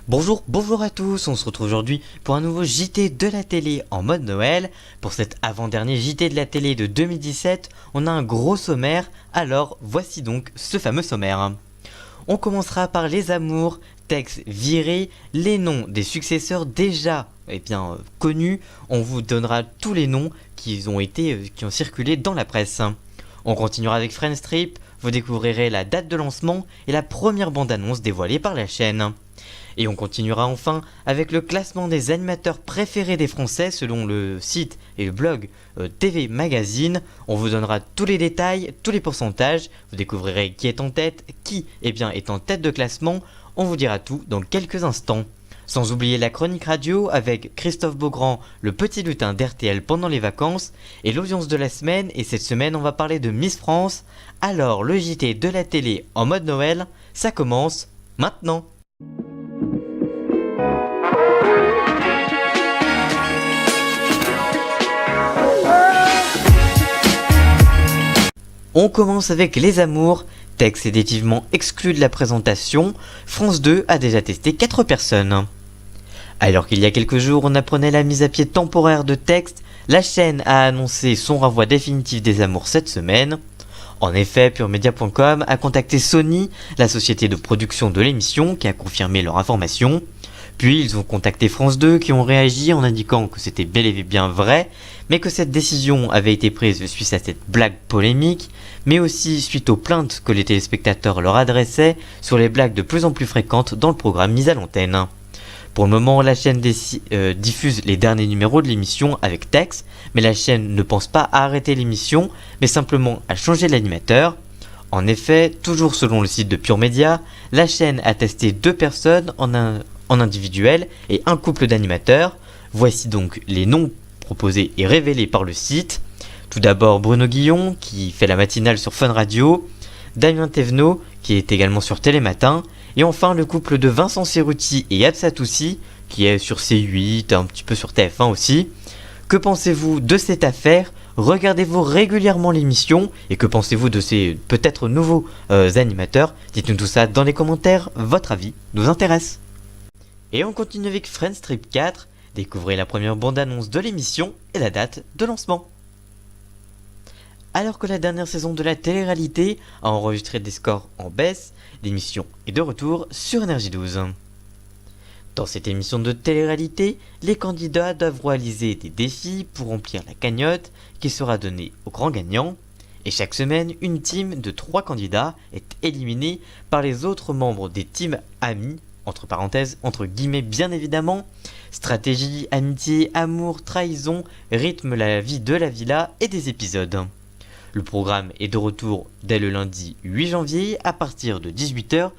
Bonjour à tous, on se retrouve aujourd'hui pour un nouveau JT de la télé en mode Noël. Pour cet avant-dernier JT de la télé de 2017, on a un gros sommaire, alors voici donc ce fameux sommaire. On commencera par les amours, textes virés, les noms des successeurs déjà connus, on vous donnera tous les noms qui ont circulé dans la presse. On continuera avec Friendstrip, vous découvrirez la date de lancement et la première bande-annonce dévoilée par la chaîne. Et on continuera enfin avec le classement des animateurs préférés des Français selon le site et le blog TV Magazine. On vous donnera tous les détails, tous les pourcentages, vous découvrirez qui est en tête, est en tête de classement, on vous dira tout dans quelques instants. Sans oublier la chronique radio avec Christophe Beaugrand, le petit lutin d'RTL pendant les vacances, et l'audience de la semaine, et cette semaine on va parler de Miss France. Alors le JT de la télé en mode Noël, ça commence maintenant. On commence avec les amours, texte sédativement exclu de la présentation, France 2 a déjà testé 4 personnes. Alors qu'il y a quelques jours on apprenait la mise à pied temporaire de texte, la chaîne a annoncé son renvoi définitif des amours cette semaine. En effet, PureMedia.com a contacté Sony, la société de production de l'émission, qui a confirmé leur information. Puis ils ont contacté France 2 qui ont réagi en indiquant que c'était bel et bien vrai, mais que cette décision avait été prise suite à cette blague polémique, mais aussi suite aux plaintes que les téléspectateurs leur adressaient sur les blagues de plus en plus fréquentes dans le programme mis à l'antenne. Pour le moment, la chaîne diffuse les derniers numéros de l'émission avec texte, mais la chaîne ne pense pas à arrêter l'émission, mais simplement à changer l'animateur. En effet, toujours selon le site de Pure Media, la chaîne a testé 2 personnes en individuel et un couple d'animateurs. Voici donc les noms proposés et révélés par le site. Tout d'abord Bruno Guillon, qui fait la matinale sur Fun Radio, Damien Thévenot, qui est également sur Télématin, et enfin le couple de Vincent Cerruti et Absa Toussi, qui est sur C8, un petit peu sur TF1 aussi. Que pensez-vous de cette affaire ? Regardez-vous régulièrement l'émission et que pensez-vous de ces peut-être nouveaux animateurs ? Dites-nous tout ça dans les commentaires, votre avis nous intéresse. Et on continue avec Friendstrip 4, découvrez la première bande-annonce de l'émission et la date de lancement. Alors que la dernière saison de la télé-réalité a enregistré des scores en baisse, l'émission est de retour sur Énergie 12. Dans cette émission de télé-réalité, les candidats doivent réaliser des défis pour remplir la cagnotte qui sera donnée aux grands gagnants. Et chaque semaine, une team de 3 candidats est éliminée par les autres membres des teams amis, entre guillemets bien évidemment. Stratégie, amitié, amour, trahison rythment la vie de la villa et des épisodes. Le programme est de retour dès le lundi 8 janvier à partir de 18h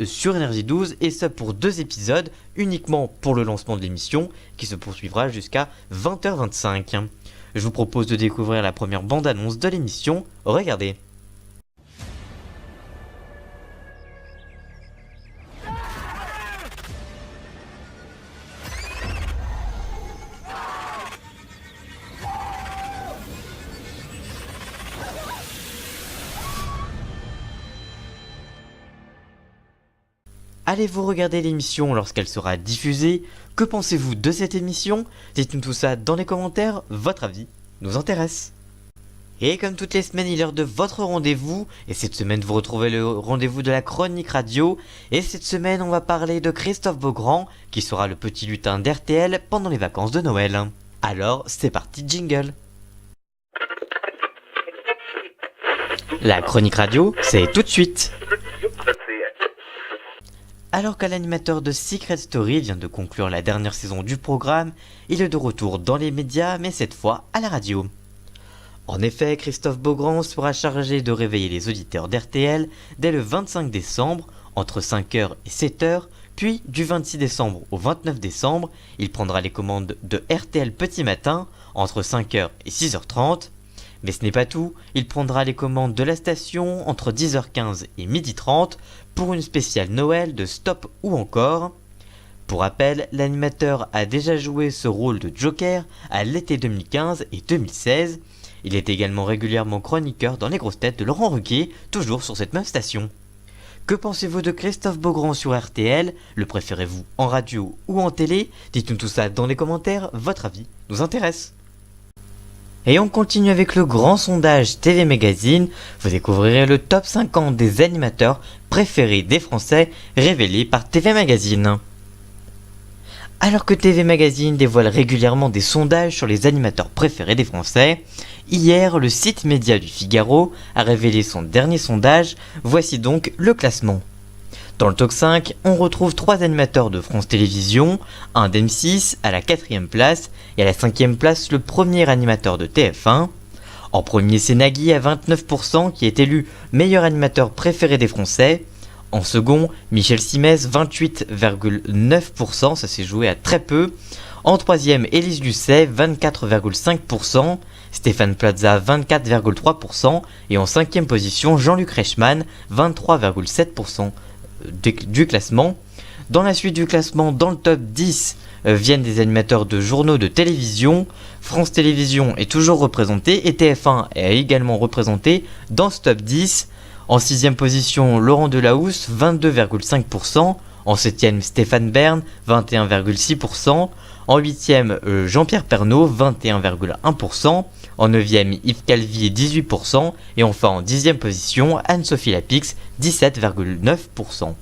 sur Énergie 12 et ça pour 2 épisodes uniquement pour le lancement de l'émission qui se poursuivra jusqu'à 20h25. Je vous propose de découvrir la première bande-annonce de l'émission. Regardez. Allez-vous regarder l'émission lorsqu'elle sera diffusée ? Que pensez-vous de cette émission ? Dites-nous tout ça dans les commentaires, votre avis nous intéresse. Et comme toutes les semaines, il est l'heure de votre rendez-vous. Et cette semaine, vous retrouvez le rendez-vous de la chronique radio. Et cette semaine, on va parler de Christophe Beaugrand, qui sera le petit lutin d'RTL pendant les vacances de Noël. Alors, c'est parti, jingle. La chronique radio, c'est tout de suite. Alors que l'animateur de Secret Story vient de conclure la dernière saison du programme, il est de retour dans les médias, mais cette fois à la radio. En effet, Christophe Beaugrand sera chargé de réveiller les auditeurs d'RTL dès le 25 décembre, entre 5h et 7h, puis du 26 décembre au 29 décembre, il prendra les commandes de RTL Petit Matin, entre 5h et 6h30. Mais ce n'est pas tout, il prendra les commandes de la station entre 10h15 et 12h30 pour une spéciale Noël de Stop ou encore. Pour rappel, l'animateur a déjà joué ce rôle de Joker à l'été 2015 et 2016. Il est également régulièrement chroniqueur dans les grosses têtes de Laurent Ruquier, toujours sur cette même station. Que pensez-vous de Christophe Beaugrand sur RTL? Le préférez-vous en radio ou en télé? Dites-nous tout ça dans les commentaires, votre avis nous intéresse. Et on continue avec le grand sondage TV Magazine. Vous découvrirez le top 50 des animateurs préférés des Français révélé par TV Magazine. Alors que TV Magazine dévoile régulièrement des sondages sur les animateurs préférés des Français, hier le site média du Figaro a révélé son dernier sondage. Voici donc le classement. Dans le top 5, on retrouve 3 animateurs de France Télévisions, un d'M6 à la 4ème place et à la 5ème place le premier animateur de TF1. En premier, c'est Nagui à 29% qui est élu meilleur animateur préféré des Français. En second, Michel Simès, 28,9%, ça s'est joué à très peu. En troisième, Élise Lucet, 24,5%. Stéphane Plaza, 24,3%. Et en cinquième position, Jean-Luc Reichmann, 23,7% du classement. Dans la suite du classement, dans le top 10, viennent des animateurs de journaux de télévision. France Télévisions est toujours représenté et TF1 est également représenté dans ce top 10. En 6ème position, Laurent Delahousse, 22,5%. En 7ème, Stéphane Bern, 21,6%. En 8ème, Jean-Pierre Pernaut, 21,1%. En 9ème, Yves Calvi, 18%. Et enfin, en 10ème position, Anne-Sophie Lapix, 17,9%.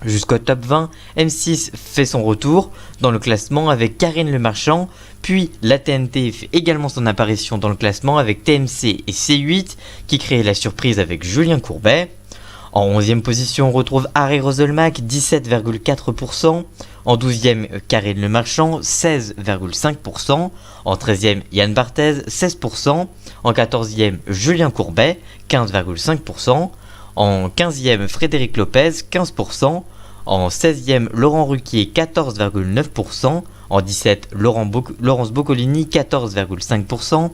Jusqu'au top 20, M6 fait son retour dans le classement avec Karine Le Marchand, puis la TNT fait également son apparition dans le classement avec TMC et C8 qui créent la surprise avec Julien Courbet. En 11e position, on retrouve Harry Roselmack, 17,4%. En 12e, Karine Le Marchand, 16,5%. En 13e, Yann Barthès, 16%. En 14e, Julien Courbet, 15,5%. En 15e, Frédéric Lopez, 15%. En 16e, Laurent Ruquier, 14,9%. En 17, Laurence Boccolini, 14,5%.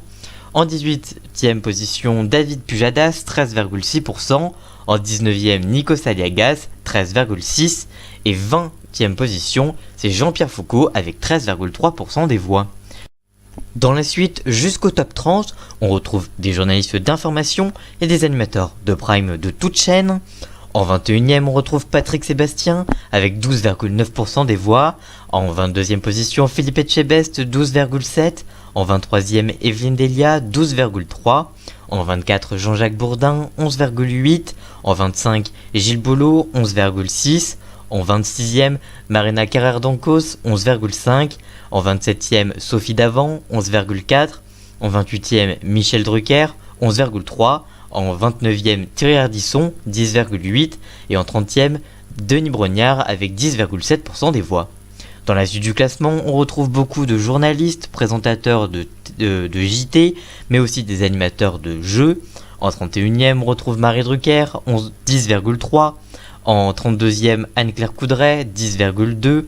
En 18e position, David Pujadas, 13,6%. En 19e, Nikos Aliagas, 13,6%. Et 20e position, c'est Jean-Pierre Foucault avec 13,3% des voix. Dans la suite, jusqu'au top 30, on retrouve des journalistes d'information et des animateurs de prime de toutes chaînes. En 21e, on retrouve Patrick Sébastien avec 12,9% des voix. En 22e position, Philippe Etchebest, 12,7%. En 23e, Evelyne Delia, 12,3%. En 24, Jean-Jacques Bourdin, 11,8%. En 25, Gilles Boulot, 11,6%. En 26e, Marina Carrère d'Ancos, 11,5%. En 27e, Sophie Davant, 11,4%. En 28e, Michel Drucker, 11,3%. En 29e, Thierry Ardisson, 10,8%. Et en 30e, Denis Brognard avec 10,7% des voix. Dans la suite du classement, on retrouve beaucoup de journalistes, présentateurs de JT, mais aussi des animateurs de jeux. En 31e, on retrouve Marie Drucker, 10,3%. En 32e, Anne-Claire Coudray, 10,2%.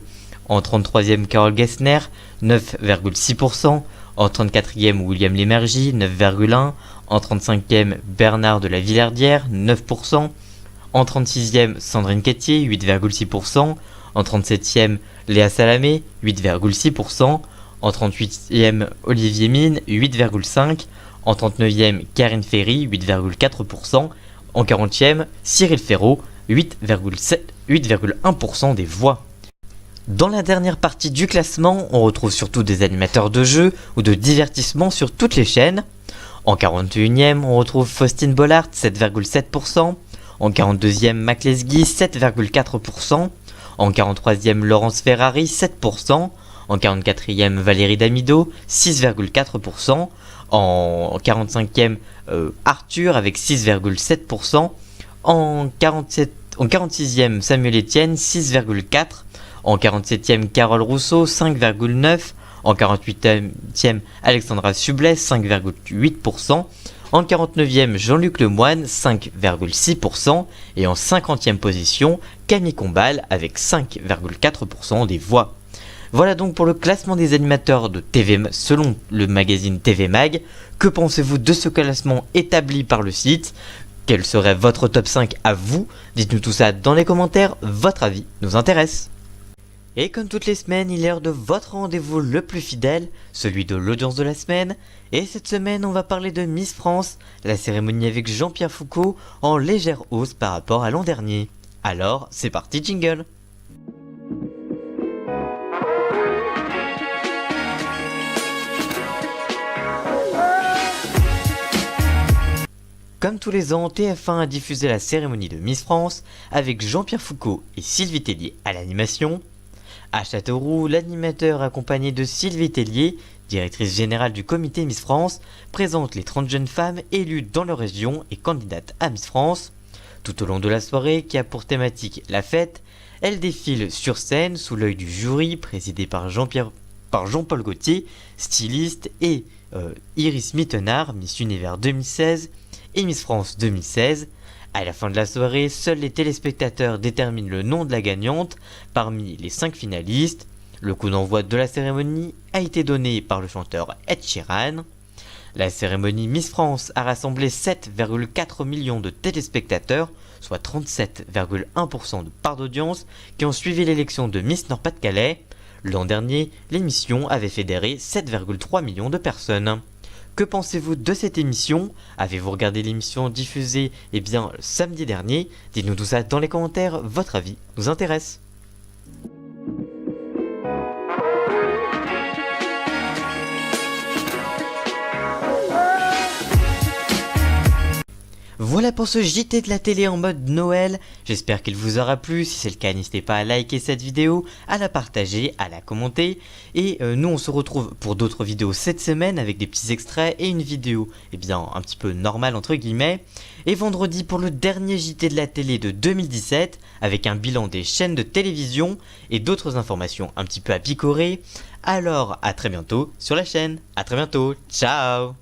En 33e, Carole Gessner, 9,6%. En 34e, William Lémergie, 9,1%. En 35e, Bernard de la Villardière, 9%. En 36e, Sandrine Quétier, 8,6%. En 37e, Léa Salamé, 8,6%. En 38e, Olivier Mine, 8,5%. En 39e, Karine Ferry, 8,4%. En 40e, Cyril Ferraud, 8,1% des voix. Dans la dernière partie du classement, on retrouve surtout des animateurs de jeux ou de divertissement sur toutes les chaînes. En 41e, on retrouve Faustine Bollard, 7,7%. En 42e, Mac Lesguy, 7,4%. En 43e, Laurence Ferrari, 7%. En 44e, Valérie Damido, 6,4%. En 45e, Arthur avec 6,7%. En 46e, Samuel Etienne, 6,4%. En 47e, Carole Rousseau, 5,9%. En 48e, Alexandra Sublet, 5,8%. En 49e, Jean-Luc Lemoine, 5,6%. Et en 50e position, Camille Combal avec 5,4% des voix. Voilà donc pour le classement des animateurs de TV selon le magazine TV Mag. Que pensez-vous de ce classement établi par le site ? Quel serait votre top 5 à vous ? Dites-nous tout ça dans les commentaires, votre avis nous intéresse. Et comme toutes les semaines, il est l'heure de votre rendez-vous le plus fidèle, celui de l'audience de la semaine. Et cette semaine, on va parler de Miss France, la cérémonie avec Jean-Pierre Foucault en légère hausse par rapport à l'an dernier. Alors, c'est parti jingle. Comme tous les ans, TF1 a diffusé la cérémonie de Miss France avec Jean-Pierre Foucault et Sylvie Tellier à l'animation. À Châteauroux, l'animateur accompagné de Sylvie Tellier, directrice générale du comité Miss France, présente les 30 jeunes femmes élues dans leur région et candidates à Miss France. Tout au long de la soirée, qui a pour thématique la fête, elle défile sur scène sous l'œil du jury présidé par Jean-Paul Gaultier, styliste, et Iris Mittenard, Miss Univers 2016 et Miss France 2016. À la fin de la soirée, seuls les téléspectateurs déterminent le nom de la gagnante parmi les 5 finalistes. Le coup d'envoi de la cérémonie a été donné par le chanteur Ed Sheeran. La cérémonie Miss France a rassemblé 7,4 millions de téléspectateurs, soit 37,1% de part d'audience, qui ont suivi l'élection de Miss Nord-Pas-de-Calais. L'an dernier, l'émission avait fédéré 7,3 millions de personnes. Que pensez-vous de cette émission? Avez-vous regardé l'émission diffusée samedi dernier? Dites-nous tout ça dans les commentaires, votre avis nous intéresse. Voilà pour ce JT de la télé en mode Noël, j'espère qu'il vous aura plu, si c'est le cas n'hésitez pas à liker cette vidéo, à la partager, à la commenter, et nous on se retrouve pour d'autres vidéos cette semaine avec des petits extraits et une vidéo un petit peu normale entre guillemets, et vendredi pour le dernier JT de la télé de 2017 avec un bilan des chaînes de télévision et d'autres informations un petit peu à picorer. Alors à très bientôt sur la chaîne, à très bientôt, ciao.